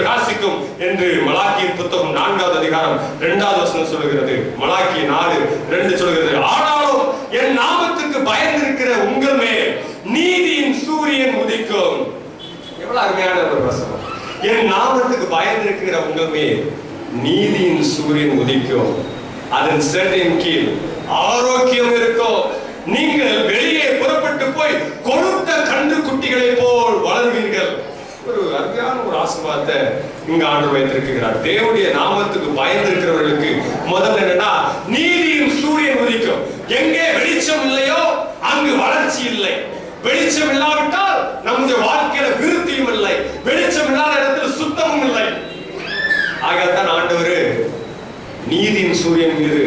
பிரகாசிக்கும் என்று மலாக்கியின் புத்தகம் 4வது அதிகாரம் 2வது வசனம் சொல்கிறது. மலாக்கி 4:2 சொல்கிறது, ஆனாலும் என் நாமத்துக்கு பயந்திருக்கிற உங்கள் மேல் நீதியின் சூரியன் உதிக்கும். எவ்வளவு அருமையான ஒரு வசனம். என் நாமத்துக்கு பயந்திருக்கிற உங்கள் மேல் நீதியின் சூரியன் உதிக்கும், அதன் செட்டையின் கீழ் ஆரோக்கியம் இருக்கும், நீங்கள் வெளியே புறப்பட்டு போய் கொழுத்த கன்று குட்டிகளை போல் வளர்வீர்கள். ஒரு அருமையான ஒரு ஆசீர்வாதத்தை இங்க ஆண்டவர் வைத்திருக்கிறார். தேவனுடைய நாமத்துக்கு பயந்திருக்கிறவர்களுக்கு முதல்ல என்னன்னா, நீதியின் சூரியன் உதிக்கும். எங்கே வெளிச்சம் இல்லையோ அங்கு வளர்ச்சி இல்லை. வெளிச்சம் இல்லாவிட்டால் நம்முடைய வாழ்க்கையில விருத்தியும் இல்லை. வெளிச்சம் இல்லாத இடத்துல சுத்தமும் இல்லை. ஆகத்தான் ஆண்டவர் நீதியின் சூரியன் மீது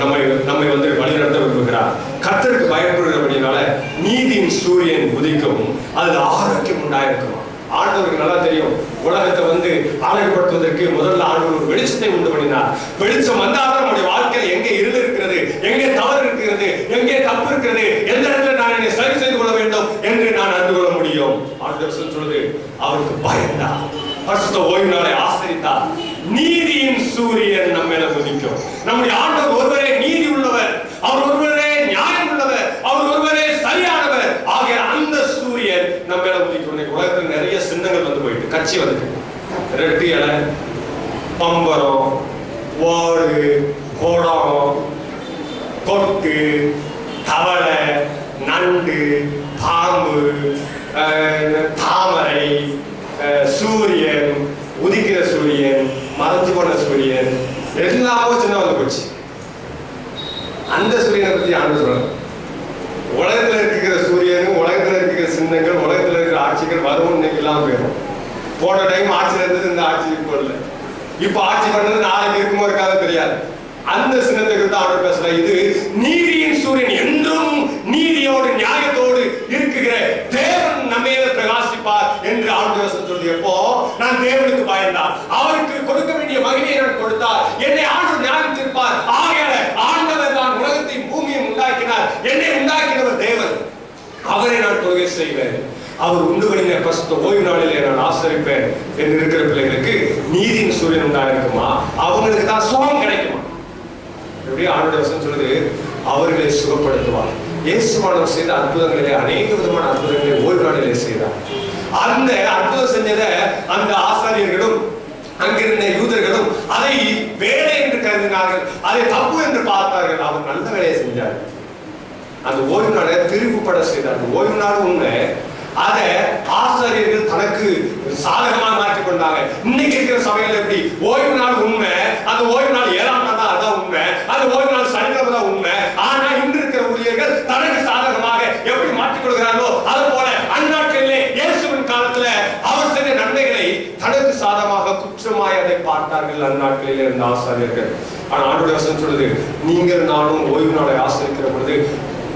நம்மை வந்து வழிநடத்த விரும்புகிறார். கர்த்தருக்கு பயப்படுகிறபடினால நீதியின் சூரியன் உதிக்கவும் அதில் ஆரோக்கியம் உண்டாயிருக்கும். ஆண்டவருக்கு நல்லா தெரியும், உலகத்தை வந்து ஆரோக்கியப்படுத்துவதற்கு முதல்ல ஆண்டவர் ஒரு வெளிச்சத்தை உண்டு பண்ணினார். வெளிச்சம் வந்தால்தான் நம்முடைய வாழ்க்கையில் எங்கே இருள் இருக்கிறது, எங்கே தவறு இருக்கிறது, எங்கே தப்பு இருக்கிறது, எந்த இடத்துல நான் என்னை சரி செய்து கொள்ள வேண்டும் என்று நான் அறிந்து கொள்ள முடியும். ஆண்டவர் சொல்றது, அவருக்கு பயந்தார், பரிசுத்த ஓய்வு நாளை ஆசரித்தார். நீதியின் சூரியன் நம்ம மேல உதிக்கும். நம்முடைய ஆண்டவர் ஒருவரே நீதி உள்ளவர், அவர் ஒருவரே நியாயம் உள்ளவர், அவர் ஒருவரே சரியானவர். ஆகிய அந்த சூரியன் நம்ம மேல உதிக்கும். உலகத்தில் நிறைய சின்னங்கள் வந்து போயிட்டு, கட்சி வந்து ரெட்டி இலை, பம்பரம், ஓடு, கோடம், கொக்கு, தவளை, நண்டு, பாம்பு, தாமரை, சூரியன், உதிக்கிற சூரியன், மறைஞ்சு போன சூரியன், எல்லாமே சின்ன வந்து போச்சு. அந்த சூரியனை பத்தி ஆண்டு சொல்றாங்க. உலகத்துல இருக்கிற சூரியனும் உலகத்துல இருக்கிற சின்னங்கள், உலகத்துல இருக்கிற ஆட்சிகள் வரும், இன்னைக்கு இல்லாம போயிடும். போன டைம் ஆட்சியில் இருந்தது, இந்த ஆட்சிக்கு போடல. இப்ப ஆட்சி பண்ணது நாளைக்கு இருக்குமோ இருக்காது தெரியாது. அந்த சின்னத்தை குறித்து ஆண்டவர் பேசுற, இது நீதியின் சூரியன், என்றும் நீதியோடு நியாயத்தோடு இருக்கிற தேவன் நம்மையில பிரகாசிப்பார் என்று ஆண்டவர் சொல்றது. எப்போ நான் தேவனுக்கு பயந்தார், அவருக்கு கொடுக்க வேண்டிய மகிமையை நான் கொடுத்தார், என்னை ஆண்டவர் நியாயம் தீர்ப்பார். ஆகையால ஆண்டவர் தான் உலகத்தையும் பூமியும் உண்டாக்கினார், என்னை உண்டாக்கினவர் தேவன், அவரை நான் தொழுகை செய்வேன், அவர் உண்டு பண்ணின பரிசுத்த ஓய்வு நாளிலே நான் ஆசரிப்பேன் என்று இருக்கிற பிள்ளைகளுக்கு நீதியின் சூரியன் உண்டாயிருக்குமா, அவங்களுக்கு தான் சுகம் கிடைக்குமா? எப்படி ஆண்டவர் வசனம் சொல்லுது, அவர்களை சுகப்படுத்துவார். இயேசுவானவர் செய்த அற்புதங்களிலே அநேக விதமான அற்புதங்களை ஓய்வு நாளிலே செய்தார். அந்த அற்புதம் செஞ்சதை அந்த ஆசாரியர்களும் அங்கிருந்த யூதர்களும் அதை வேலை என்று கருதினார்கள், அதை தப்பு என்று பார்த்தார்கள். அவர் நல்ல வேலையை செஞ்சார். அந்த ஓய்வு நாளை திருப்புப்பட செய்தார். ஓய்வு நாள் உண்மை, அதை ஆசாரியர்கள் தனக்கு சாதகமாக மாற்றிக் கொண்டாங்க. இன்னைக்கு இருக்கிற சபையில எப்படி ஓய்வு நாள் உண்மை, அந்த ஓய்வு நாள் 7ஆம் நாள் தான் அதான் உண்மை, அந்த ஓய்வு நாள் சனிக்கிழமை தான் உண்மை. ஆனா இன்று இருக்கிற ஊழியர்கள் தனக்கு சாதகமாக எப்படி மாற்றிக் கொள்கிறார்களோ அது போல அந்நாட்களிலே இயேசுவின் காலத்துல அவர் செய்த நன்மைகளை தனக்கு சாதகமாக குற்றமாய் அதை பார்த்தார்கள் அந்நாட்களில் இருந்த ஆசாரியர்கள். ஆனா ஆண்டவருடைய வசனம் சொல்லுது, நீங்கள் நானும் ஓய்வு நாளை ஆசரிக்கிற பொழுது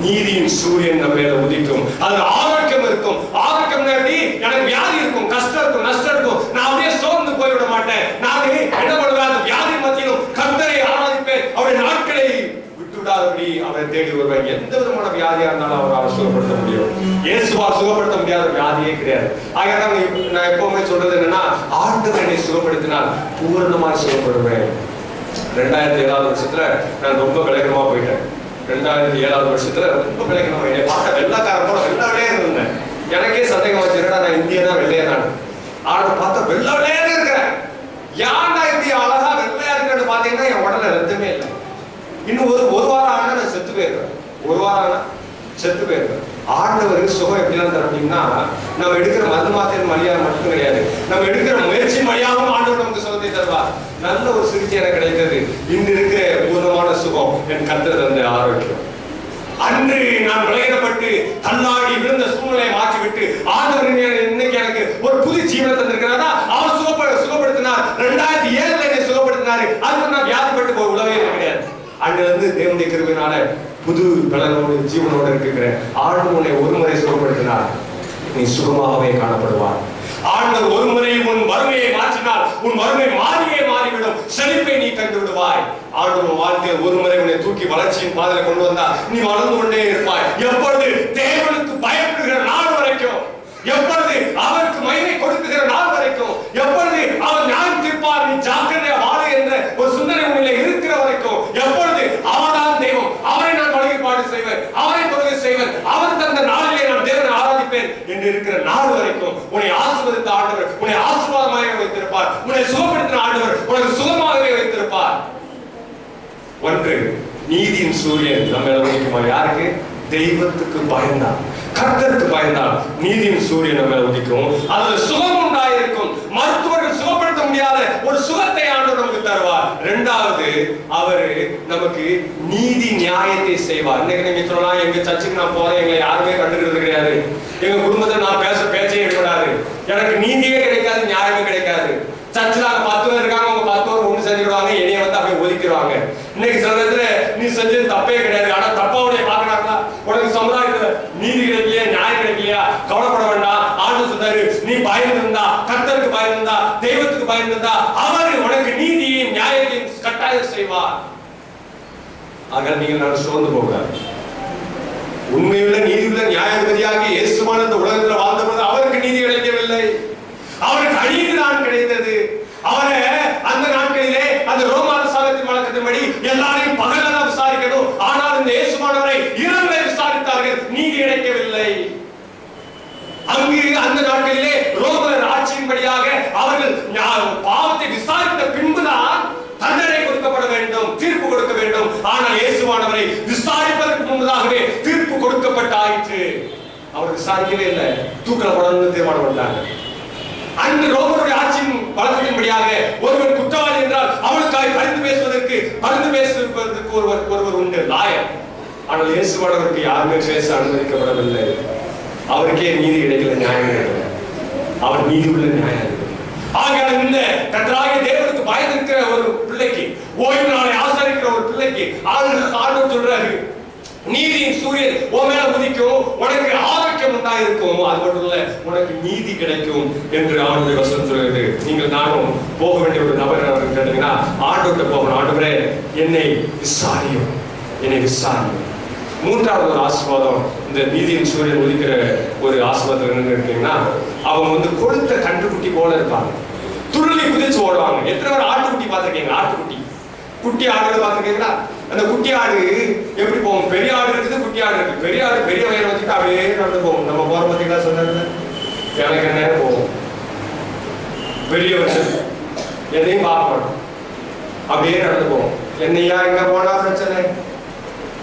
நீதியின் சூரியன் நம்ம மேல உதிக்கும், அதுல ஆரோக்கியம் இருக்கும். ஆரோக்கியம் எனக்கு வியாதி இருக்கும், கஷ்டம் இருக்கும், நஷ்டம் இருக்கும், நான் அப்படியே சோர்ந்து போய்விட மாட்டேன். நான் என்ன பண்ணுவேன், அந்த வியாதி மத்தியிலும் கர்த்தரை ஆராதிப்பேன், அவருடைய நாட்களை விட்டுவிடாதபடி அவரை தேடி வருவேன். எந்த விதமான வியாதியா இருந்தாலும் அவரால் சுகப்படுத்த முடியும். இயேசுவால் சுகப்படுத்த முடியாத வியாதியே கிடையாது. ஆகையால் நான் எப்பவுமே சொல்றது என்னன்னா, ஆண்டவர் என்னை சுகப்படுத்தினால் பூரணமாக சுகப்படுவேன். 2007ஆவது வருஷத்துல நான் ரொம்ப கலகரமா போயிட்டேன். 2007ஆவது வருஷத்துல ரொம்ப விளக்கணும், என்னை பார்க்க வெள்ளைக்காரன் போல வெள்ளாவே இருந்தேன். எனக்கே சந்தேகம் வச்சுருக்கா, நான் இந்தியனா வெள்ளையா நான் ஆளை பார்த்தா வெள்ளாவே இருக்கிறேன். யாருன்னா இந்தியா அழகா வெள்ளையா இருக்குன்னு பாத்தீங்கன்னா என் உடல்ல ரத்தமே இல்லை. இன்னும் ஒரு வாரம் ஆனா நான் செத்து போயிருக்கேன். ஒரு வாரம் ஆனா செத்து போயிருக்கேன். ஆண்டவருக்கு சுகம் எப்படிலாம் தரப்பீங்கன்னா, நம்ம எடுக்கிற மருந்து மாத்திரை மரியாதை மட்டும் கிடையாது, நம்ம எடுக்கிற முயற்சி மரியாதையும் ஆண்டவர் நமக்கு சுகத்தை தருவார். நல்ல ஒரு சிகிச்சை எனக்கு கிடைத்தது. இன்று இருக்கிற பூர்ணமான சுகம் என் கர்த்தர் தந்த ஆரோக்கியம். அன்று நான் விளையாடப்பட்டு தள்ளாடி விழுந்த சூழ்நிலையை மாற்றிவிட்டு ஆண்டவர் இன்னைக்கு எனக்கு ஒரு புது ஜீவனை தந்திருக்கிறாரா, அவர் சுகப்படுத்தினார். 2007 என்னை சுகப்படுத்தினாரு. அதுக்கு நான் வியாதிப்பட்டு போய் உலகே கிடையாது. அங்கிருந்து தேவனுடைய கிருபையினால புது பலனோடு ஜீவனோடு இருக்கிறேன். ஆண்டு உன்னை ஒரு முறை சுகப்படுத்தினார், நீ சுகமாகவே காணப்படுவார். ஆண்டவர் ஒரு முறை உன் வறுமையை மாற்றினால் உன் வறுமை மாறியே மாறிவிடும், செழிப்பை நீ கண்டு விடுவாய். ஆண்டவர் வாழ்க்கையில் ஒரு முறை உன்னை தூக்கி வளர்ச்சியின் பாதையில கொண்டு வந்தால் நீ வளர்ந்து கொண்டே இருப்பாய். எப்பொழுது தேவனுக்கு பயப்படுகிற நாள் வரைக்கும், எப்பொழுது அவருக்கு மகிமை கொடுக்குகிற நாள் வரைக்கும், எப்பொழுது வைத்திருப்பார். உன்னை சுகப்படுத்தின ஆண்டவர் உனக்கு சுகமாகவே வைத்திருப்பார். ஒன்று, நீதியின் சூரியன் நம்ம உதிக்குமா? யாருக்கு? தெய்வத்துக்கு பயந்தால், கர்த்தருக்கு பயந்தால் நீதியின் சூரியன் நம்ம உதிக்கும். அதுல சுகம் உண்டாயிருக்கும். மருத்துவர்கள் சுகப்படுத்த முடியாத ஒரு சுகத்தை ஆண்டவர் நமக்கு தருவார். இரண்டாவது, அவரு நமக்கு நீதி நியாயத்தை செய்வார். இன்னைக்கு நீங்க சொல்லலாம், எங்க சர்ச்சுக்கு நான் போறேன், எங்களை யாருமே கண்டுக்கிறது கிடையாது, எங்க குடும்பத்தை நான் பேச்சே எடுக்கூடாது, எனக்கு நீதியே கிடைக்காது, நியாயமே கிடைக்காது. சர்ச்சில் 10 பேர் இருக்காங்க, அவங்க 10 பேர் ஒண்ணு செஞ்சிருவாங்க, என்னைய வந்து அப்படியே ஒதுக்கிடுவாங்க. இன்னைக்கு சில நேரத்துல நீ செஞ்சது தப்பே கிடையாது, ஆனா தப்பாவுடைய பாக்குறாங்களா? உனக்கு சமுதாயத்துல நீதி கிடைக்கலையா, நியாயம் கிடைக்கலையா, கவலைப்பட வேண்டாம். ஆண்டவர் சொன்னாரு, நீ பயந்திருந்தா, கர்த்தருக்கு பயந்திருந்தா, தெய்வத்துக்கு பயந்திருந்தா, அவர் உனக்கு நீதியையும் நியாயத்தையும் கட்டாயம் செய்வார். ஆக நீங்கள் நான் சோர்ந்து போகிறார். உண்மையுள்ள நீதியுள்ள நியாயாதிபதியாக இயேசுவான இந்த உலகத்தில் வாழ்ந்தபோது அவருக்கு நீதி கிடைக்கவில்லை, அவருக்கு அநீதி தான் கிடைத்தது. அவரை அந்த நாட்களிலே அந்த ரோம அரசாங்கத்தின் வழக்கத்தின்படி எல்லாரையும் பகல்ல விசாரிக்கணும். ஆனால் இந்த இயேசுவானவரை இரவுல விசாரித்தார்கள், நீதி கிடைக்கவில்லை. அங்கு அந்த நாட்களிலே ரோமர் ஆட்சியின்படியாக அவர்கள் பாவத்தை விசாரித்த பின்புதான் தண்டனை கொடுக்கப்பட வேண்டும், தீர்ப்பு கொடுக்க வேண்டும். ஆனால் இயேசுவானவரை விசாரிப்பதற்கு முன்பதாகவே தீர்ப்பு கொடுக்கப்பட்டாயிற்று. அவர் விசாரிக்கவே இல்லை, தூக்கில போடணும்னு தீர்மானம் பண்ணாங்க. அந்த ரோமருடைய ஆட்சியின் பலத்தின்படியாக ஒருவர் குற்றவாளி என்றால் அவனுக்காக பரிந்து பேசுவதற்கு ஒருவர் உண்டு, லாயர். ஆனால் இயேசுவானவருக்கு யாருமே பேச அனுமதிக்கப்படவில்லை. அவருக்கே நீதி கிடைக்கல, நியாயம் கிடைக்கல. அவர் நீதி உள்ள நியாயம். ஆகையால் இந்த கர்த்தராகிய தேவனுக்கு பயந்திருக்கிற ஒரு பிள்ளைக்கு, ஓய்வு நாளை ஆசரிக்கிற ஒரு பிள்ளைக்கு ஆண்டவர் சொல்றாரு, நீதியின் சூரியன் உன் மேல உதிக்கும், உனக்கு ஆரோக்கியம் உண்டாயிருக்கும், அது மட்டும் இல்ல உனக்கு நீதி கிடைக்கும் என்று ஆண்டவருடைய வசனம் சொல்கிறது. நீங்கள் நானும் போக வேண்டிய ஒரு நபர் கேட்டீங்கன்னா ஆண்டவர்கிட்ட போகணும். ஆண்டவரே, என்னை விசாரியும், என்னை விசாரியும். மூன்றாவது ஒரு ஆசீர்வாதம், இந்த நீதியின் சூரியன் உதிக்கிற ஒரு ஆசீர்வாதம் என்ன இருக்கீங்கன்னா, அவங்க வந்து கொழுத்த கன்றுக்குட்டி போல இருப்பாங்க, துள்ளி குதிச்சு ஓடுவாங்க. எத்தனை பேர் ஆட்டுக்குட்டி பார்த்திருக்கீங்க? ஆட்டுக்குட்டி, குட்டி ஆடுகளை பார்த்திருக்கீங்களா? அந்த குட்டி ஆடு எப்படி போகும்? பெரிய ஆடு இருக்குது, குட்டி ஆடு இருக்கு. பெரிய ஆடு பெரிய வயிறு வச்சுட்டு அப்படியே நடந்து போகும். நம்ம போற பார்த்தீங்களா, சொன்னது எனக்கு என்ன போகும், பெரிய வச்சு எதையும் பார்க்க மாட்டோம், அப்படியே நடந்து போகும். என்னையா இங்க போனா பிரச்சனை,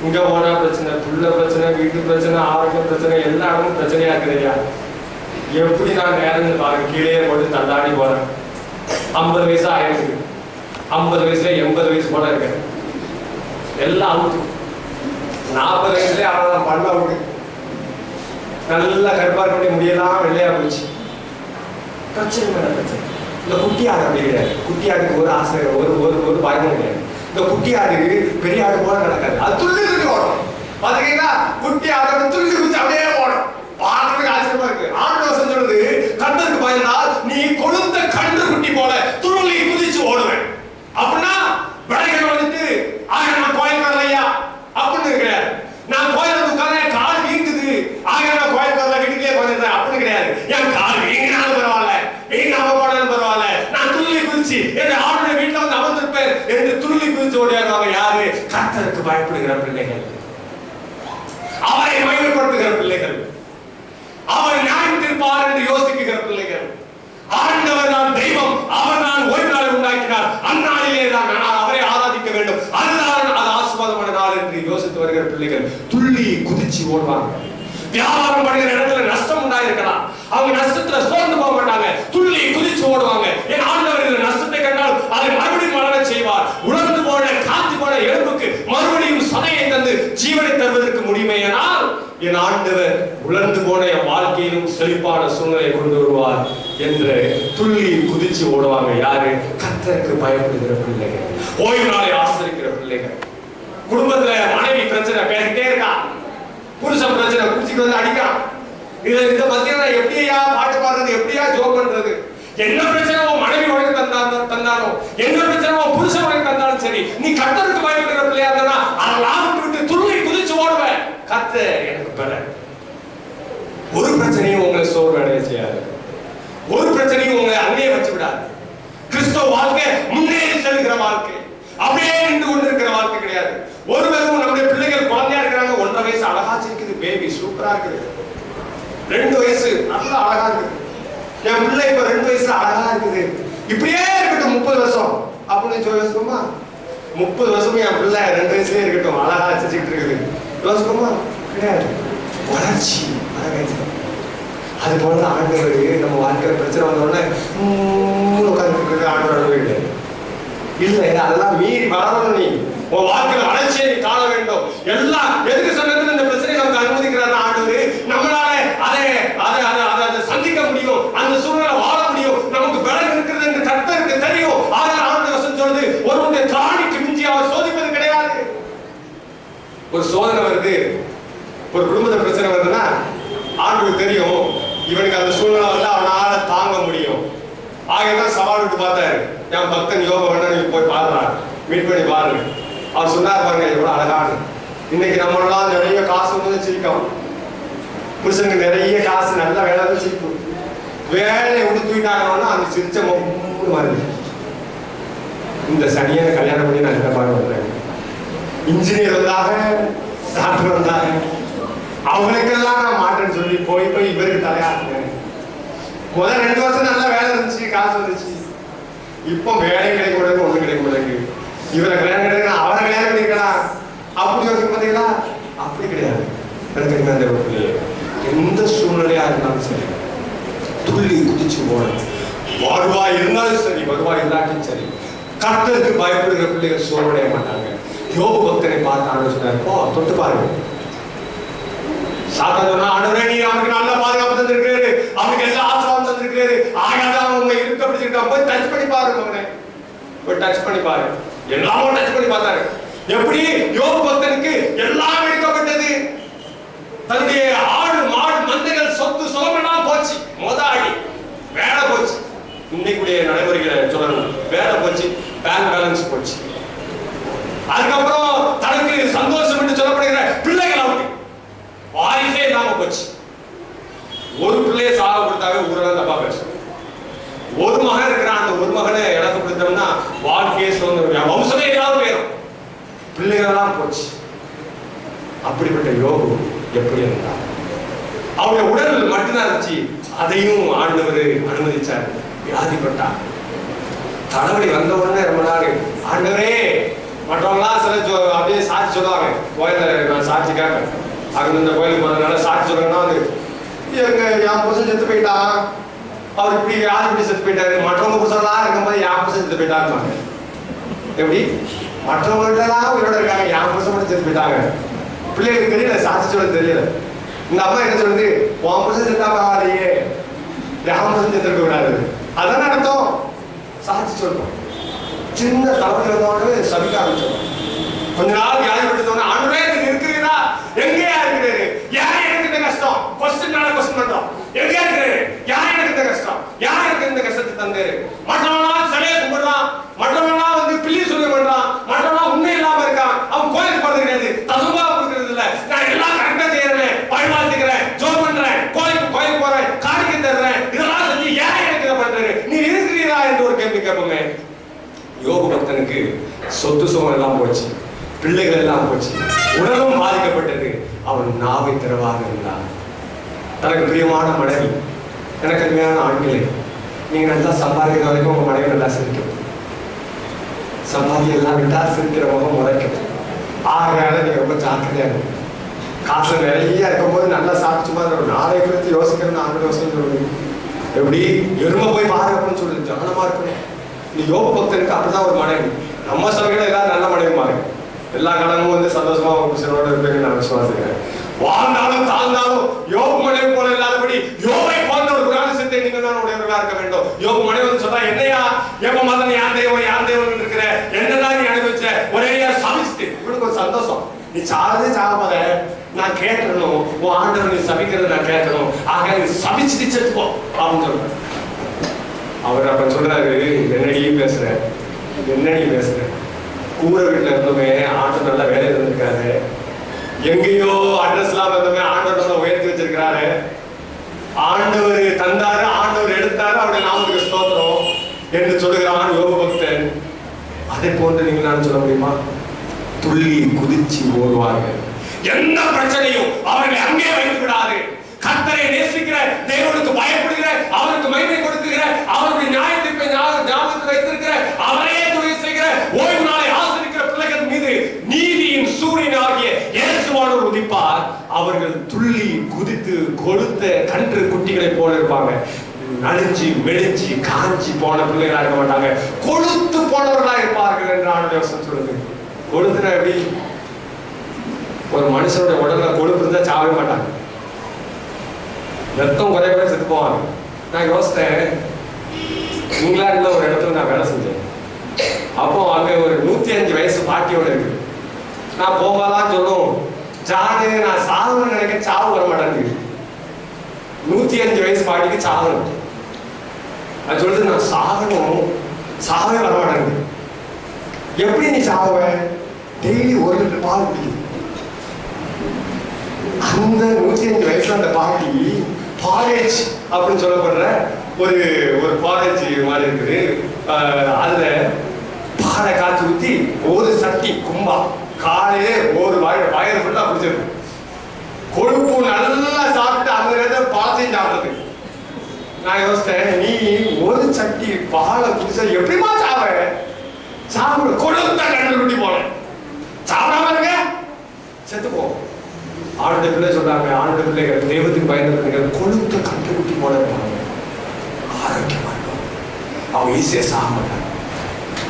இங்க போனா பிரச்சனை, புள்ள பிரச்சனை, வீட்டு பிரச்சனை, ஆரோக்கிய பிரச்சனை, எல்லா இடமும் பிரச்சனையா இருக்குதுயா. எப்படி நான் நேரம் பாருங்க, கீழே போட்டு தள்ளாடி போறேன். 50 வயசு ஆயிருக்கு, 50 வயசுல 80 வயசு போல இருக்கேன், எல்லாம் அவுட்டு. 40 வயசுல அவன் பண்ண அவுட்டு, நல்லா கருப்பா இருக்க முடியலாம், வெள்ளையா போச்சு. பிரச்சனை மேல பிரச்சனை. இந்த குட்டி ஆடு அப்படி கிடையாது. குட்டி ஆடுக்கு ஒரு ஆசை, ஒரு பயமும் கிடையாது. இந்த குட்டி ஆடு பெரிய ஆடு போல நடக்காது, அது துள்ளி துள்ளி ஓடும். பாத்தீங்கன்னா குட்டி ஆடோட துள்ளி குச்சி அப்படியே ஓடும். பார்க்கறதுக்கு ஆச்சரியமா இருக்கு. ஆண்டவர் சொல்றது, கர்த்தருக்கு பயந்தால் நீ கொழுத்த கன்று குட்டி போல துள்ளி குதிச்சு ஓடுவேன். அப்படின்னா விடைகள் வந்துட்டு ஆக நான் கோயில் வரலையா அப்படின்னு கிடையாது. நான் கோயில் உட்கார கால் வீங்குது, ஆக நான் கோயில் வரல, வீட்டுக்கே போயிருந்தேன் அப்படின்னு கிடையாது. என் கால் வீங்கினாலும் பரவாயில்ல, வீங்காம போனாலும் பரவாயில்ல, நான் துள்ளி குதிச்சு என் ஆளுடைய வீட்டுல வந்து அமர்ந்திருப்பேன் என்று துள்ளி குதிச்சு ஓடியாருவாங்க. யாரு? கர்த்தருக்கு பயப்படுகிற பிள்ளைகள், அவரை மகிமைப்படுத்துகிற பிள்ளைகள், அவர் நியாயம் தீர்ப்பார் என்று யோசிக்கிற பிள்ளைகள். ஆண்டவர் தான் தெய்வம், அவர் தான் ஓய்வு நாளை உண்டாக்கினார், அந்நாளிலே தான் நான் அவரை ஆராதிக்க வேண்டும், அதுதான் அது ஆசீர்வாதமான நாள் என்று யோசித்து வருகிற பிள்ளைகள் துள்ளி குதிச்சு ஓடுவாங்க. வியாபாரம் பண்ணுகிற இடத்துல நஷ்டம் உண்டாயிருக்கலாம், அவங்க நஷ்டத்துல சோர்ந்து போக மாட்டாங்க, துள்ளி குதிச்சு ஓடுவாங்க. என் ஆண்டவர் இந்த நஷ்டத்தை கண்டால் அதை மறுபடியும் வளர செய்வார். உலர்ந்து போன காஞ்சி போன எலும்புக்கு மறுபடியும் சதையை தந்து ஜீவனை தருவதற்கு முடியுமேயானால் என் ஆண்டவர் உலர்ந்து போன என் வாழ்க்கையிலும் செழிப்பான சூழ்நிலை கொண்டு வருவார் என்று துள்ளி குதிச்சு ஓடுவாங்க. யாரு? கர்த்தருக்கு பயப்படுகிற பிள்ளைகள், ஓய்வு நாளை ஆசரிக்கிற பிள்ளைகள். குடும்பத்துல மனைவி பிரச்சனை பேசிட்டே இருக்கா, புருஷன் பிரச்சனை குடிச்சிட்டு வந்து அடிக்கான். இந்த மத்தியில எப்படியா பாட்டு பாடுறது, எப்படியா ஜோக் பண்றது? என்ன பிரச்சனை உன் மனைவி உனக்கு தந்தாலும், என்ன பிரச்சனை உன் புருஷன் உனக்கு தந்தாலும் சரி, நீ கர்த்தருக்கு பயப்படுகிற பிள்ளையா இருந்தா அதெல்லாம் விட்டு துள்ளி குதிச்சு ஓடுவேன். கர்த்தர் எனக்கு பெற. ஒரு பிரச்சனையும் உங்களை சோர்வு அடைய செய்யாது, ஒரு பிரச்சனையும் உங்களை அங்கேயே வச்சு விடாது. கிறிஸ்தவ வாழ்க்கை முன்னேறி செல்கிற வாழ்க்கை, அப்படியே நின்று கொண்டு இருக்கிற வாழ்க்கை கிடையாது. ஒருவரும் நம்முடைய பிள்ளைகள் குழந்தையா இருக்கிறாங்க, 1.5 வயசு அழகா இருக்குது, பேபி சூப்பரா இருக்குது, 2 வயசு நல்லா அழகா இருக்குது, என் பிள்ளை இப்ப 2 வயசுல அழகா இருக்குது, இப்படியே அப்படின்னு சொல்லி யோசிக்குமா? 30 வருஷமும் என் பிள்ளை 2 வயசுலயே இருக்கட்டும் அழகா செஞ்சுக்கிட்டு இருக்குது யோசிக்குமா? கிடையாது. வளர்ச்சி அது போல ஆண்டவர் நம்ம வாழ்க்கையில பிரச்சனை வந்தோடனே உட்கார்ந்து ஆண்டவர் இல்லை. அதெல்லாம் மீறி வளரணும். நீ உன் வாழ்க்கையில வளர்ச்சியை காண வேண்டும். எல்லாம் எதுக்கு சொன்னது? இந்த பிரச்சனையை நமக்கு அனுமதிக்கிறார் ஆண்டவர். நம்மளால அதை சந்திக்க முடியும், அந்த சூழ்நிலை வாழ முடியும், நமக்கு பலன் இருக்கிறது என்று கர்த்தருக்கு தெரியும். ஆனால் ஆண்டவர் சொல்றது ஒருவனுடைய திராணிக்கு மிஞ்சி அவர் சோதிப்பது கிடையாது. ஒரு சோதனை வருது, ஒரு குடும்பத்துல பிரச்சனை வருதுன்னா ஆண்டவருக்கு தெரியும் இவனுக்கு அந்த சூழ்நிலை வந்து அவனால தாங்க முடியும். ஆகதான் சவால் விட்டு பார்த்தாரு. என் பக்தன் யோக வேணா நீங்க போய் பாருறாரு, மீட் பண்ணி பாருங்க. அவர் சொன்னார் பாருங்க எவ்வளவு அழகான. இன்னைக்கு நம்மளாம் நிறைய காசு வந்து சிரிக்கும், புருஷனுக்கு நிறைய காசு நல்ல வேலை வந்து சிரிக்கும். வேலையை விட்டு தூக்கிட்டாங்கன்னா அந்த சிரிச்ச மூணு மாதிரி. இந்த சனியை கல்யாணம் பண்ணி நான் என்ன பாருங்க, இன்ஜினியர் வந்தாங்க, டாக்டர் வந்தாங்க, அவங்களுக்கெல்லாம் நான் மாட்டேன்னு சொல்லி போய் இவருக்கு தலையாட்டினேன். முதல் 2 வருஷம் நல்லா வேலை இருந்துச்சு, காசு வந்துச்சு. இப்போ வேலை கிடைக்க மாட்டேங்குது, ஒன்றும் கிடைக்க மாட்டேங்குது. இவரை கல்யாணம் கிடையாது, அவரை கல்யாணம் பண்ணிக்கலாம் அப்படி யோசிக்க பார்த்தீங்களா? அப்படி கிடையாது. எனக்கு அந்த பிள்ளைய எந்த சூழ்நிலையா இருந்தாலும் சரி துள்ளி குதிச்சு போகணும். வருவா இருந்தாலும் சரி, வருவா இல்லாட்டியும் சரி, கர்த்தருக்கு பயப்படுகிற பிள்ளைகள் சோர்வடைய மாட்டாங்க. யோபு பக்தனை பார்த்தான்னு சொன்னார், போ தொட்டு பாருங்க. சாத்தா சொன்னா, ஆண்டவரே நீ அவனுக்கு நல்ல பாதுகாப்பு தந்திருக்கிறாரு, அவனுக்கு எல்லா ஆசீர்வாதம் தந்திருக்கிறாரு, ஆகாதான் அவங்க இருக்க பிடிச்சிருக்கான், போய் டச் பண்ணி பாருங்க, அவனை போய் டச் பண்ணி பாரு. எல்லாமும் டச் பண்ணி பார்த்தாரு. எப்படி யோபு பக்தனுக்கு எல்லாம் எடுக்கப்பட்டது, தன்னுடைய ஆடு மாடு மந்தைகள் சொத்து சுகமெல்லாம் போச்சு, மோதாடி வேலை போச்சு. இன்னைக்குடைய நடைமுறைகளை சொல்லணும், வேலை போச்சு, பேங்க் பேலன்ஸ் போச்சு. அதுக்கப்புறம் தனக்கு சந்தோஷம் என்று சொல்லப்படுகிற பிள்ளைகள் அவனுக்கு வாரிசே இல்லாம போச்சு. ஒரு பிள்ளையை சாக கொடுத்தாவே ஊரெல்லாம் தப்பா பேசும். ஒரு மகன் இருக்கிறான், அந்த ஒரு மகனை இழக்க கொடுத்தோம்னா வாழ்க்கையே சுதந்திர வம்சமே இல்லாத போயிடும், பிள்ளைகள் எல்லாம் போச்சு. அப்படிப்பட்ட யோபு எப்படி இருந்தார்? அவருடைய உடல் மட்டும்தான் இருந்துச்சு, அதையும் ஆண்டவர் அனுமதிச்சார். வியாதிப்பட்டார். தலைவலி வந்த உடனே ரொம்ப நாள் ஆண்டவரே, மற்றவங்களாம் சில அப்படியே சாட்சி சொல்லுவாங்க, கோயில நான் சாட்சி கேட்பேன். அங்கே இந்த கோயிலுக்கு போனதுனால சாட்சி சொல்றேன்னா வந்து எங்க என் புருஷன் செத்து போயிட்டான், அவர் இப்படி யார் இப்படி செத்து போயிட்டாரு, மற்றவங்க புருஷன்லாம் இருக்கும்போது என் புருஷன் செத்து போயிட்டாருப்பாங்க. எப்படி மற்றவங்கள்ட்டலாம் உயிரோட இருக்காங்க, என் புருஷன் மட்டும் செத்து போயிட்டாங்க. பிள்ளைகளுக்கு தெரியல, சாட்சி சொல்ல தெரியல. இந்த அம்மா என்ன சொல்றது, உன் புருஷன் செத்தா பரவாயில்லையே, என் புருஷன் செத்துருக்க கூடாது. அதான் அர்த்தம். சாட்சி சொல்றோம். சின்ன தலைவலி வந்தோடனே சபிக்க ஆரம்பிச்சோம். கொஞ்ச நாள் வியாதிப்பட்டதோட ஆண்டவரே நீங்க இருக்கிறீரா, எங்கேயா இருக்கிறாரு, யார் எனக்கு இந்த கஷ்டம், கொஸ்டின் பண்றோம், எங்கேயா இருக்கிறாரு, யார் எனக்கு இந்த கஷ்டம், யார் எனக்கு இந்த கஷ்டத்தை தந்தாரு. மற்றவங்களாம் சிலையை கும்பிடுறான், மற்றவங்களாம் வந்து பிள்ளை சொல்லி பண்றான், மற்றவங்களாம் உண்மை இல்லாம இருக்கான், அவன் கோயிலுக்கு போறது கிடையாது, தசும்பா கொடுக்கறது இல்ல, நான் எல்லாம் கரெக்டா செய்யறேன், பழிவாசிக்கிறேன், ஜோம் பண்றேன், கோயிலுக்கு போறேன், காணிக்கை தர்றேன், இதெல்லாம் செஞ்சு ஏன் எனக்கு இதை பண்றாரு, நீ இருக்கிறீரா என்று ஒரு கேள்வி கேட்போமே. யோபு பக்தனுக்கு சொத்து சுகம் எல்லாம் போச்சு, பிள்ளைகள் எல்லாம் போச்சு, உடலும் பாதிக்கப்பட்டது. அவன் நாவை திறவாக இருந்தான். தனக்கு பிரியமான மனைவி, எனக்கு அருமையான ஆண்களே, நீங்க நல்லா சம்பாதிக்கிற வரைக்கும் உங்க மனைவி நல்லா சிரிக்கும். சம்பாதி எல்லாம் விட்டா சிரிக்கிற முகம் முறைக்கும். ஆகையால நீங்க ரொம்ப ஜாக்கிரதையா இருக்கும். காசு நிறைய இருக்கும்போது நல்லா சாப்பிச்சுமா நாளை குறித்து யோசிக்கணும்னு ஆண்டு யோசனை சொல்லுது. எப்படி எருமை போய் பாருங்கன்னு சொல்லுது, ஜானமா இருக்கணும். நீ யோபு பக்தனுக்கு அப்படிதான் ஒரு மனைவி. நம்ம சபையில எல்லாரும் நல்ல மனைவி மாறுங்க, எல்லா கடனும் வந்து சந்தோஷமா புருஷனோட இருப்பேன்னு நான் விசுவாசிக்கிறேன். வாழ்ந்தாலும் தாழ்ந்தாலும் யோபு மனைவி போல இல்லாதபடி யோபை போன்ற ஒரு குணாதிசயத்தை நீங்கள் தான் உடையவர்களா இருக்க வேண்டும். யோபு மனைவி வந்து சொன்னா, என்னையா ஏப்ப மதன் யார் தெய்வம் இருக்கிற, என்னதான் நீ அனுபவிச்ச, ஒரேயா சபிச்சுட்டு இவனுக்கு ஒரு சந்தோஷம். நீ சாதே சாகாத, நான் கேட்கணும், உன் ஆண்டவர் நீ சபிக்கிறத நான் கேட்கணும், ஆக நீ சபிச்சுட்டு செத்துப்போ அப்படின்னு சொல்றேன். அவர் அப்ப சொல்றாரு, என்னடியும் பேசுறேன், என்னடி பேசுறேன், கூரை வீட்டுல இருந்தோமே ஆண்டவர் நல்ல வேலை இருந்திருக்காரு, எங்கேயோ அட்ரஸ் எல்லாம் இருந்தோமே ஆண்டவர் நல்லா உயர்த்தி வச்சிருக்கிறாரு, ஆண்டவர் தந்தாரு, ஆண்டவர் எடுத்தாரு, அவருடைய நாமத்துக்கு ஸ்தோத்திரம் என்று சொல்லுகிறான் யோபு பக்தன். அதை போன்று நீங்க நான் சொல்ல முடியுமா? துள்ளி குதிச்சு ஓடுவார்கள். எந்த பிரச்சனையும் அவர்களை அங்கே வைத்து விடாது. கர்த்தரை நேசிக்கிற, தேவனுக்கு பயப்படுகிற, அவருக்கு மகிமை கொடுக்குகிற, அவருடைய நியாயத்தை ஞாபகத்தில் வைத்திருக்கிற, அவரே துணை செய்கிற கொழுத்த கன்று குட்டிகளை போல இருப்பாங்க. நலிஞ்சி மெலிஞ்சி காஞ்சி போன பிள்ளைகளா இருக்க மாட்டாங்க, கொழுத்து போனவர்களா இருப்பார்கள் என்று ஆண்டவர் வசனம் சொல்லுது. கொழுத்துனா எப்படி? ஒரு மனுஷனுடைய உடல்ல கொழுப்பு இருந்தா சாவே மாட்டாங்க, ரத்தம் குறைய செத்து போவாங்க. நான் யோசித்தேன், இங்கிலாந்துல ஒரு இடத்துல நான் வேலை செஞ்சேன். அப்போ அங்க ஒரு 105 வயசு பாட்டியோட இருக்கு. நான் போகலாம் சொல்லும், ஜானு நான் சாகணும்னு நினைக்க சாவு வர மாட்டேங்குது. 105 வயசு பாட்டிக்கு சாகணும். அது சொல்லுது, நான் சாகணும், சாவே வர மாட்டேங்குது. எப்படி நீ சாவ? டெய்லி 1 லிட்டர் பால் குடிக்குது. அந்த 105 வயசுல அந்த பாட்டி பாலேஜ் அப்படின்னு சொல்லப்படுற ஒரு பாலேஜ் மாதிரி இருக்குது. அதுல பாலை காய்ச்சி ஊத்தி ஒரு சட்டி கும்பா காலையே ஒரு வயிறு ஃபுல்லா குடிச்சிருக்கு. கொழுப்பு நல்லா சாப்பிட்டு அந்த நேரத்தில் பாலையும் சாப்பிடுறது. நான் யோசித்தேன், நீ ஒரு சட்டி பாலை குடிச்சா எப்படிமா சாவ? சாப்பிட கொழுத்த கண்டு குட்டி போன சாப்பிடாம இருக்க செத்து போ. ஆண்டு பிள்ளை சொல்றாங்க, ஆண்டு பிள்ளைகள் தெய்வத்துக்கு பயந்து கொழுத்த கண்டு குட்டி போல இருப்பாங்க, ஆரோக்கியமா இருக்கும். அவங்க ஈஸியா சாக மாட்டாங்க.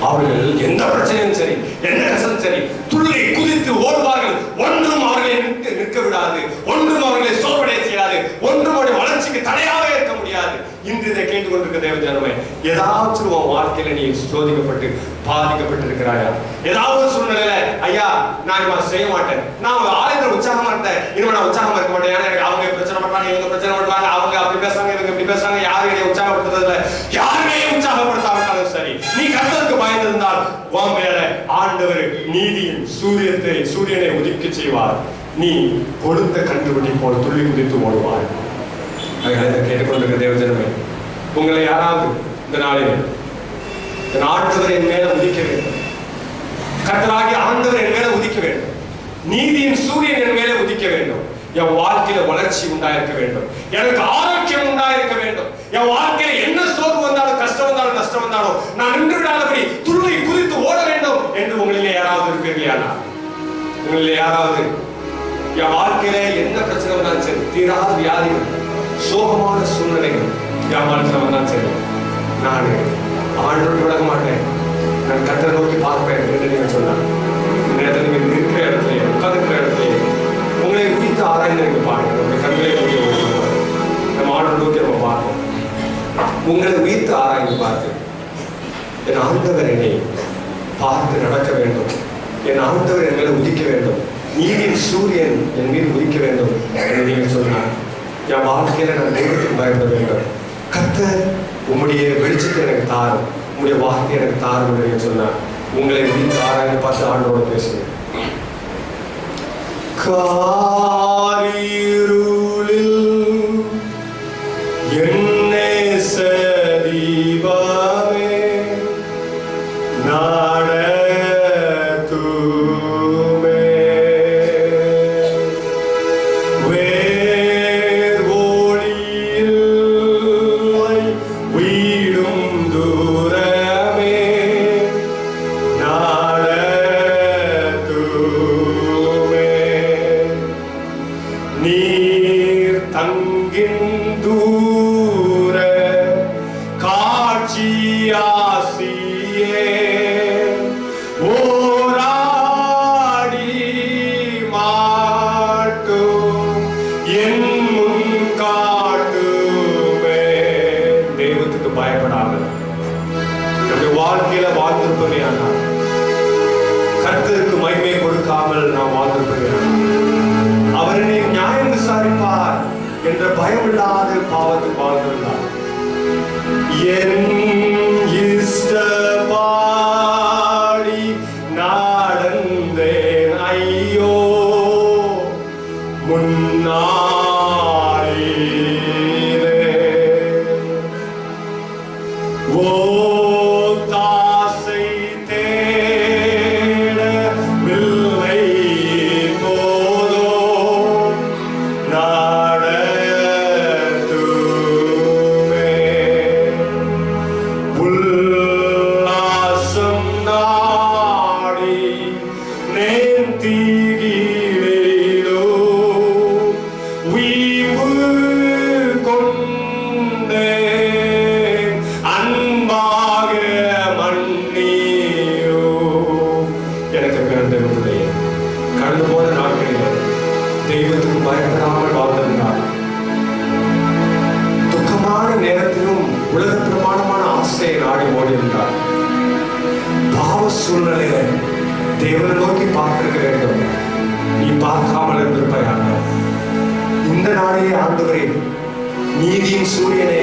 அவர்கள் எந்த பிரச்சனையும் சரி, எந்த கஷ்டம் சரி, துள்ளி குதித்து ஓடுவார்கள். ஒன்றும் அவர்களை நிற்க விடாது, ஒன்றும் அவர்களை சோர்வடைய செய்யாது, ஒன்றும் அவருடைய வளர்ச்சிக்கு தடையாக இருக்க முடியாது. இன்று இதை கேட்டுக்கொண்டிருக்க தேவ ஜனமே, ஏதாவது உன் வாழ்க்கையில நீ சோதிக்கப்பட்டு பாதிக்கப்பட்டிருக்கிறாயா? ஏதாவது சூழ்நிலையில ஐயா நான் இவன் செய்ய மாட்டேன், நான் ஆலயத்தில் உற்சாகமா இருந்தேன், இனிமே நான் உற்சாகமா இருக்க மாட்டேன், ஏன்னா எனக்கு அவங்க பிரச்சனை பண்றாங்க, இவங்க பிரச்சனை பண்றாங்க, அவங்க அப்படி பேசுறாங்க, இவங்க இப்படி பேசுறாங்க, யாரும் என்னை உற்சாகப்படுத்துறதுல, யாருமே உற்சாகப்படுத்தாவிட்டாலும் சரி, நீ கர்த்தருக்கு பயந்திருந்தால் உன் மேல ஆண்டவர் நீதியின் சூரியனை உதிக்க செய்வார். நீ கொடுத்த கண்டுபிடி போல் துள்ளி குதித்து ஓடுவார். கேட்டுக்கொண்டிருக்க தேவஜனமே, உங்களை யாராவது இந்த நாளில் ஆண்டவர் என் மேல உதிக்க வேண்டும், கர்த்தராகி ஆண்டவர் என் மேல உதிக்க வேண்டும், நீதியின் சூரியன் என் மேல உதிக்க வேண்டும், என் வாழ்க்கையில வளர்ச்சி உண்டாயிருக்க வேண்டும், எனக்கு ஆரோக்கியம் உண்டாயிருக்க வேண்டும், என் வாழ்க்கையில என்ன சோர்வு வந்தாலும் கஷ்டம் வந்தாலும் நஷ்டம் வந்தாலும் நான் நின்று விடாதபடி துள்ளி குதித்து ஓட வேண்டும் என்று உங்களிலே யாராவது இருப்பீர்களா? உங்களிலே யாராவது என் வாழ்க்கையில என்ன பிரச்சனை வந்தாலும் சரி, தீராத வியாதிகள், சோகமான சூழ்நிலைகள் என் வாழ்க்கையில வந்தாலும் சரி, நான் ஆண்டவரை விட மாட்டேன், நான் கர்த்தரை நோக்கி பார்ப்பேன் என்று நீங்க சொன்னார். இந்த நேரத்தில் நீங்க இருக்கிற இடத்துல, உட்கார்ந்துக்கிற இடத்துல உங்களை குறித்து ஆராய்ந்து எனக்கு பாருங்க. நம்முடைய கண்களை நோக்கி நம்ம ஆண்டவரை நோக்கி நம்ம பார்ப்போம். உங்களை உயிர்த்து ஆராய்ந்து பார்த்து, என் ஆண்டவர் என்னை பார்த்து நடக்க வேண்டும், என் ஆண்டவர் என் மேல உதிக்க வேண்டும், நீதியின் சூரியன் என் மீது உதிக்க வேண்டும் என்று நீங்கள் சொன்னார். என் வாழ்க்கையில நான் தெய்வத்துக்கு பயப்பட வேண்டும். கர்த்தர் உம்முடைய வெளிச்சத்தை எனக்கு தாரும், உம்முடைய வார்த்தை எனக்கு தாரும் என்று நீங்கள் சொன்னார். உங்களை உயிர்த்து ஆராய்ந்து பார்த்து ஆண்டோட பேசுங்க. காரிருளில் என்னை சதீபமே நடத்துமே, வேர் ஒளியில் வீடும் தூரமே நடத்துமே, நீர் தங்கின் தூர காட்சியாசியே ஓராடி மாட்டும் என் முன் காட்டுமே. தெய்வத்துக்கு பயப்படாது நம்முடைய வாழ்க்கையில வாழ்ந்திருப்பதே ஆனால், கர்த்தருக்கு மகிமை கொடுக்காமல் நாம் வாழ்ந்திருப்பதே ஆனால், அவர் என்னை நியாயம் விசாரிப்பார் என்ற பயமில்லாத பாவத்தில் வாழ்ந்திருந்தார். என் இஷ்டபாடி நடந்தேன் ஐயோ முன்னாளிலே, ஓ தாசை தேடவில்லை போதோ நடத்துமே, இருந்தார். பாவ சூழ்நிலையில தேவனை நோக்கி பார்த்திருக்க வேண்டும். நீ பார்க்காமல் இருந்திருப்பாயாக. இந்த நாளிலே ஆண்டவரே, நீதியின் சூரியனே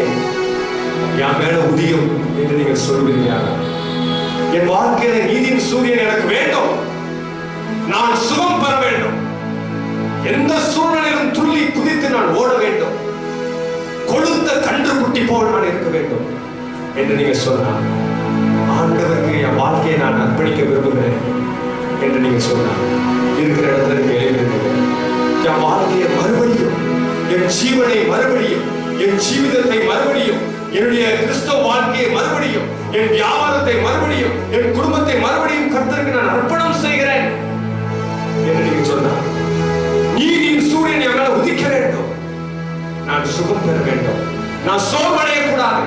என் மேல உதியும் என்று நீங்கள் சொல்வீர்களாக. என் வாழ்க்கையில நீதியின் சூரியன் எனக்கு வேண்டும். நான் சுகம் பெற வேண்டும். எந்த சூழ்நிலையிலும் துள்ளி குதித்து நான் ஓட வேண்டும். கொழுத்த கன்று குட்டி போல் நான் இருக்க வேண்டும் என்று நீங்க சொன்னாங்க. ஆண்டவருக்கு என் வாழ்க்கையை நான் அர்ப்பணிக்க விரும்புகிறேன் என்று நீங்க சொன்னாங்க. இருக்கிற இடத்துல நீங்க எழுதிருந்தீங்க, என் வாழ்க்கையை மறுபடியும், என் ஜீவனை மறுபடியும், என் ஜீவிதத்தை மறுபடியும், என்னுடைய கிறிஸ்தவ வாழ்க்கையை மறுபடியும், என் வியாபாரத்தை மறுபடியும், என் குடும்பத்தை மறுபடியும் கர்த்தருக்கு நான் அர்ப்பணம் செய்கிறேன் என்று நீங்க சொன்னாங்க. நீதியின் சூரியன் என் மேல உதிக்க வேண்டும். நான் சுகம் பெற வேண்டும். நான் சோர்வடைய கூடாது.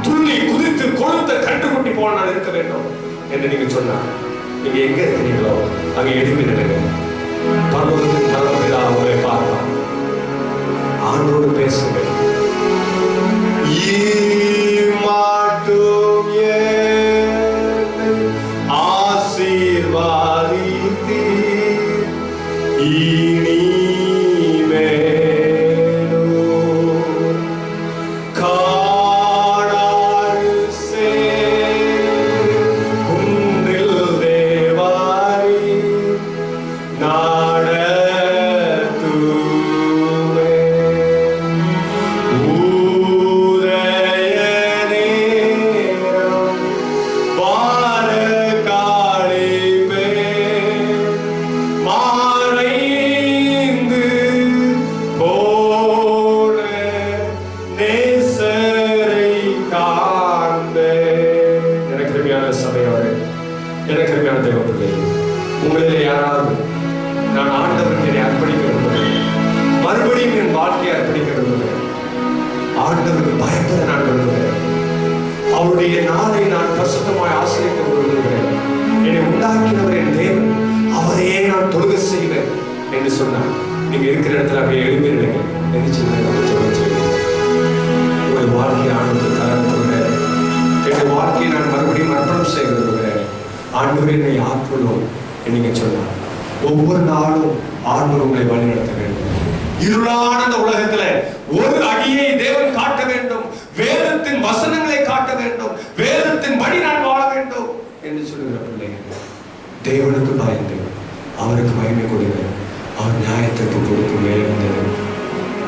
துள்ளி குதித்து கொழுத்த கண்டுகுட்டி போல நான் இருக்க வேண்டும் என்று நீங்க சொன்னாங்க. நீங்க எங்க இருக்கிறீங்களோ அங்க எழுப்பி நிலைங்க. பரலோகத்தின் பரலோகத்திலா உங்களை பார்க்கலாம். ஆண்டோடு பேசுங்க. உங்களிலே யாராவது நான் ஆண்டவருக்கு என்னை அர்ப்பணிக்க விரும்புகிறேன், மறுபடியும் என் வாழ்க்கையை அர்ப்பணிக்க விரும்புகிறேன், ஆண்டவருக்கு பயப்பட நான் விரும்புகிறேன், அவருடைய நாளை நான் பரிசுத்தமாய் ஆசிரிக்க விரும்புகிறேன், என்னை உண்டாக்கினவர் என் தேவன், அவரையே நான் தொழுகை செய்வேன் என்று சொன்னார். நீங்க இருக்கிற இடத்துல அப்படியே எழுப்பிடுங்க. உங்கள் வாழ்க்கையை ஆண்டவருக்கு கலந்துகிறேன். என் வாழ்க்கையை நான் மறுபடியும் அர்ப்பணம் செய்ய விரும்புகிறேன். ஆண்டவர் என்னை ஆட்கொள்ளும் நீங்க சொன்னார். ஒவ்வொரு நாளும் ஆண்டவர் உங்களை வழிநடத்த வேண்டும். இருளான இந்த உலகத்துல ஒரு அடியை தேவன் காட்ட வேண்டும். வேதத்தின் வசனங்களை காட்ட வேண்டும். வேதத்தின் படி நான் வாழ வேண்டும் என்று சொல்லுகிற பிள்ளைகள் தேவனுக்கு பயந்து அவருக்கு மகிமை கொடுங்க. அவர் நியாயத்திற்கு கொடுத்து மேலே வந்தது.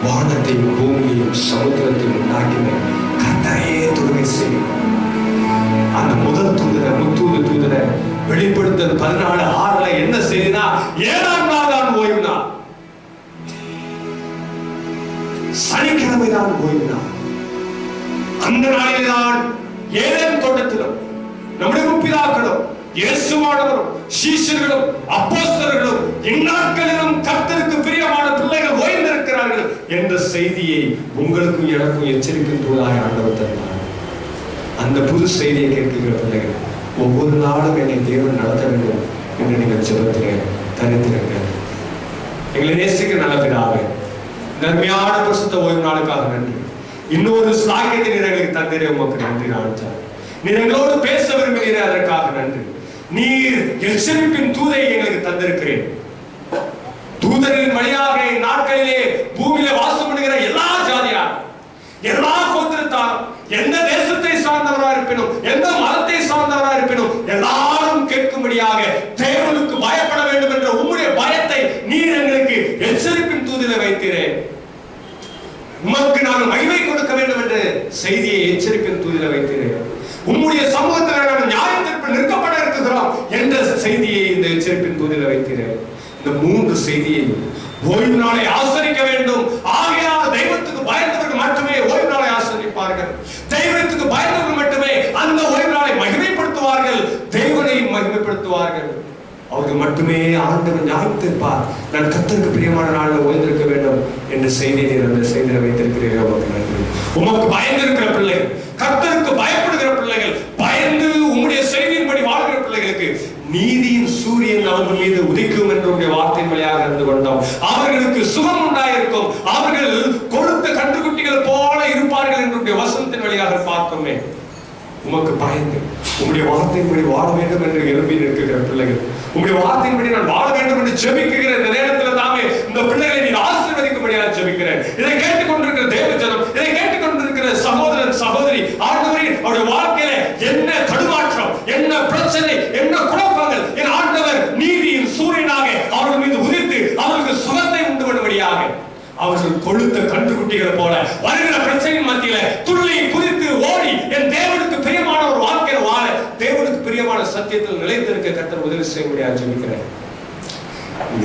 வானத்தையும் பூமியையும் சமுத்திரத்தையும் உண்டாக்கின கர்த்தரையே தொழுகை செய்யும். அந்த முதல் தூதரை, முத்தூது தூதரை வெளிப்படுத்தல் 14:6 என்ன செய்தா? 7ஆம் நாள் தான் ஓய்வு நாள், சனிக்கிழமை தான் ஓய்வு நாள். அந்த நாளில் தான் ஏதேன் தோட்டத்திலும் நம்முடைய முற்பிதாக்களும் இயேசுவானவரும் சீஷர்களும் அப்போஸ்தலர்களும் இந்நாட்களிலும் கர்த்தருக்கு பிரியமான பிள்ளைகள் ஓய்ந்திருக்கிறார்கள் என்ற செய்தியை உங்களுக்கும் எனக்கும் எச்சரிக்கின்றதாய் ஆண்டவர் தந்தார். அந்த புது செய்தியை கேட்கிற பிள்ளைகள் ஒவ்வொரு நாளும் என்னை தேவன் நடத்த வேண்டும் என்று நீங்கள் ஜெபத்திலே தரித்திருங்க. எங்களை நேசிக்க நல்ல பிதாவே, நன்மையான பரிசுத்த ஓய்வு நாளுக்காக நன்றி. இன்னொரு சாக்கியத்தை எங்களுக்கு தந்தீரே, உமக்கு நன்றி. ஆண்டார் நீர் எங்களோடு பேச விரும்பினீரே, அதற்காக நன்றி. நீர் எச்சரிப்பின் தூதை எங்களுக்கு தந்திருக்கிறேன். தூதரின் வழியாக நாட்களிலே பூமியில வாசம் பண்ணுகிற எல்லா ஜாதியார், எல்லா கோத்திரத்தார், எந்த தேசத்தை சார்ந்தவரா இருப்பினும், எந்த மதத்தை சார்ந்தவரா இருப்பினும், எல்லாரும் கேட்கும்படியாக தேவனுக்கு பயப்பட வேண்டும் என்ற உம்முடைய பயத்தை நீர் எங்களுக்கு எச்சரிப்பின் தூதில வைத்தீரே. உமக்கு நாங்கள் மகிமை கொடுக்க வேண்டும் என்ற செய்தியை எச்சரிப்பின் தூதில வைத்தீரே. உம்முடைய சமூகத்தில் நாங்கள் நியாயத்திற்கு நிற்கப்பட இருக்கிறோம் என்ற செய்தியை இந்த எச்சரிப்பின் தூதில வைத்தீரே. இந்த 3 செய்தியையும் ஓய்வு நாளை ஆசரிக்க வேண்டும். ஆகையால் தெய்வத்துக்கு பயந்தவர்கள் மட்டுமே ஓய்வு நாளை ஆசரிப்பார்கள். தெய்வத்துக்கு பயந்தவர்கள் மட்டுமே அந்த ஓய்வு நாளை மகிமைப்படுத்துவார்கள், தேவனை மகிமைப்படுத்துவார்கள். அவர்கள் மட்டுமே ஆண்டவர் நியாயத்திருப்பார். நான் கர்த்தருக்கு பிரியமான நாளில் ஓய்ந்திருக்க வேண்டும் என்ற செய்தியை அந்த செய்தியை வைத்திருக்கிறீர்கள். உமக்கு நன்றி. உமக்கு பயந்திருக்கிற பிள்ளைகள், கர்த்தருக்கு பயப்படுகிற பிள்ளைகள், பயந்து உம்முடைய செய்தியின்படி வாழ்கிற பிள்ளைகளுக்கு நீதியின் சூரியன் அவர்கள் மீது உதிக்கும் என்ற வார்த்தையின் வழியாக இருந்து கொண்டோம். அவர்களுக்கு சுகம் உண்டாயிருக்கும். அவர்கள் கொழுத்த கன்றுக்குட்டிகள் போல இருப்பார்கள் என்ற வசனத்தின் வழியாக பார்க்குமே. உமக்கு பயந்து உங்களுடைய வார்த்தையின்படி வாழ வேண்டும் என்று எழுப்பி நிற்கிற பிள்ளைகள், உங்களுடைய வார்த்தையின்படி நான் வாழ வேண்டும் என்று ஜெபிக்கிற இந்த நேரத்தில் தாமே இந்த பிள்ளைகளை நீ ஆசீர்வதிக்கும்படியாக ஜெபிக்கிறேன். இதை கேட்டுக்கொண்டிருக்கிற தேவ ஜனம், இதை கேட்டுக்கொண்டிருக்கிற சகோதரன் சகோதரி, ஆண்டவரே அவருடைய வாழ்க்கையில என்ன தடுமாற்றம், என்ன பிரச்சனை, என்ன குழப்பங்கள், என் ஆண்டவர் நீதியின் சூரியனாக அவர்கள் மீது உதித்து அவர்களுக்கு சுகத்தை உண்டு பண்ணும்படியாக, அவர்கள் கொழுத்த கன்றுக்குட்டிகளை போல வருகிற பிரச்சனையின் மத்தியில துள்ளி குதித்து ஓடி என் தேவனுக்கு பிரியமான ஒரு வாழ்க்கையில வாழ, தேவனுக்கு பிரியமான சத்தியத்தில் நிலைத்திருக்க கர்த்தர் உதவி செய்ய முடியாது ஜெபிக்கிறேன்.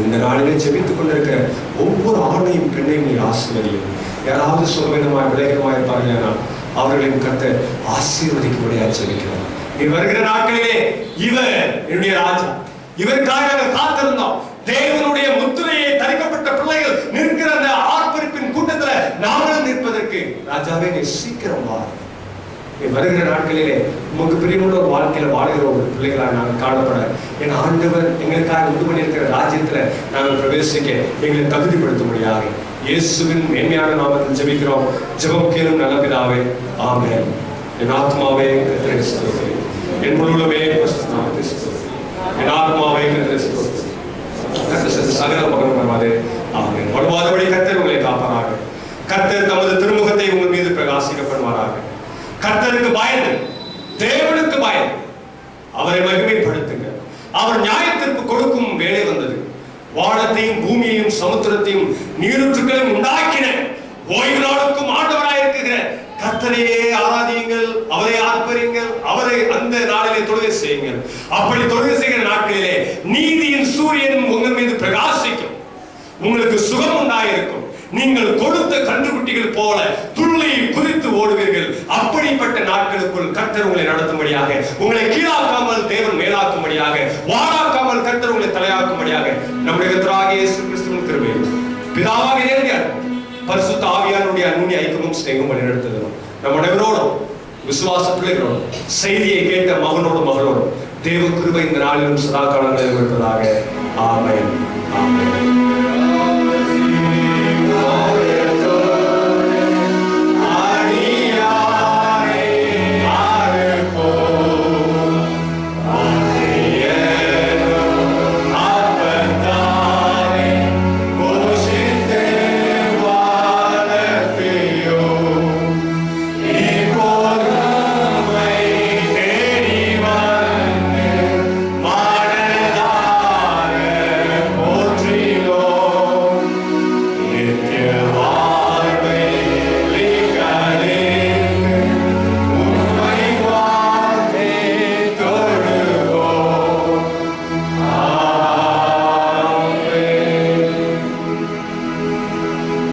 இந்த நாளிலே ஜெபித்துக் கொண்டிருக்கிற ஒவ்வொரு ஆணையும் பெண்ணையும் நீ ஆசீர்வதியும். யாராவது சுகவீனமாய் விளைகரமாய் இருப்பார்கள், அவர்களையும் கர்த்தர் ஆசீர்வதிக்க முடியாது ஜெபிக்கிறோம். நீ வருகிற நாட்களிலே இவர் என்னுடைய ராஜா, இவருக்காக நாங்கள் காத்திருந்தோம். தேவனுடைய முத்திரையை தரிக்கப்பட்ட பிள்ளைகள் நிற்கிற அந்த ஆர்ப்பரிப்பின் கூட்டத்துல நாங்களும் நிற்பதற்கு ராஜாவே நீ சீக்கிரம் வா. நீ வருகிற நாட்களிலே உமக்கு பிரியமுள்ள ஒரு வாழ்க்கையில வாழ்கிற ஒரு பிள்ளைகளாக நாங்கள் காணப்பட, என் ஆண்டவர் எங்களுக்காக உண்டு பண்ணியிருக்கிற ராஜ்யத்துல நாங்கள் பிரவேசிக்க எங்களை தகுதிப்படுத்த முடியாது. இயேசுவின் மேன்மையான நாமத்தில் ஜெபிக்கிறோம். ஜெபம் கேளும் நல்ல பிதாவே, ஆமென். என் ஆத்மாவே கர்த்தரை ஸ்தோத்திரி, என் முழுவதுமே நாமத்தை ஸ்தோத்திரி, என் ஆத்மாவே கர்த்தரை ஸ்தோத்திரி, சகல மகன் வருவாரு. ஆமென். வலுவாதபடி கர்த்தர் உங்களை காப்பாராக. கர்த்தர் தமது திருமுகத்தை உங்கள் மீது பிரகாசிக்கப்படுவாராக. கர்த்தருக்கு பயந்து, தேவனுக்கு பயந்து அவரை மகிமைப்படுத்துங்க. அவர் நியாயத்திற்கு கொடுக்கும் வேலை வந்தது. வானத்தையும் பூமியையும் சமுத்திரத்தையும் நீரூற்றுகளையும் உண்டாக்கின ஓய்வு நாளுக்கும் ஆண்டவராயிருக்கிற கர்த்தரையே ஆராதியுங்கள், அவரை ஆர்ப்பரியுங்கள், அவரை அந்த நாளிலே தொழுகை செய்யுங்கள். அப்படி தொழுகை செய்கிற நாட்களிலே நீதியின் சூரியன் உங்கள் மீது பிரகாசிக்கும், உங்களுக்கு சுகம் உண்டாயிருக்கும். நீங்கள் கொடுத்த கன்றுக்குட்டிகள் போல துள்ளி குதித்து ஓடுவீர்கள். அப்படிப்பட்ட நாட்களுக்குள் கர்த்தர் உங்களை நடத்தும்படியாக, உங்களை கீழாக்காமல் தேவன் மேலாக்கும்படியாக, வாழாக்காமல் கர்த்தர் உங்களை தலையாக்கும்படியாக நம்முடைய கர்த்தராகிய இயேசு கிறிஸ்துவின் கிருபை, பிதாவாகிய தேவனுடைய பரிசுத்த ஆவியானுடைய அன்பும் ஐக்கியமும் சிநேகமும் வழிநடத்துகிறோம். நம் அனைவரோடும் விசுவாச பிள்ளைகளோடும் செய்தியை கேட்ட மகனோடும் மகளோடும் தேவ கிருபை இந்த நாளிலும் சதா காலங்களிலும் இருப்பதாக. ஆமென். ஆமென்.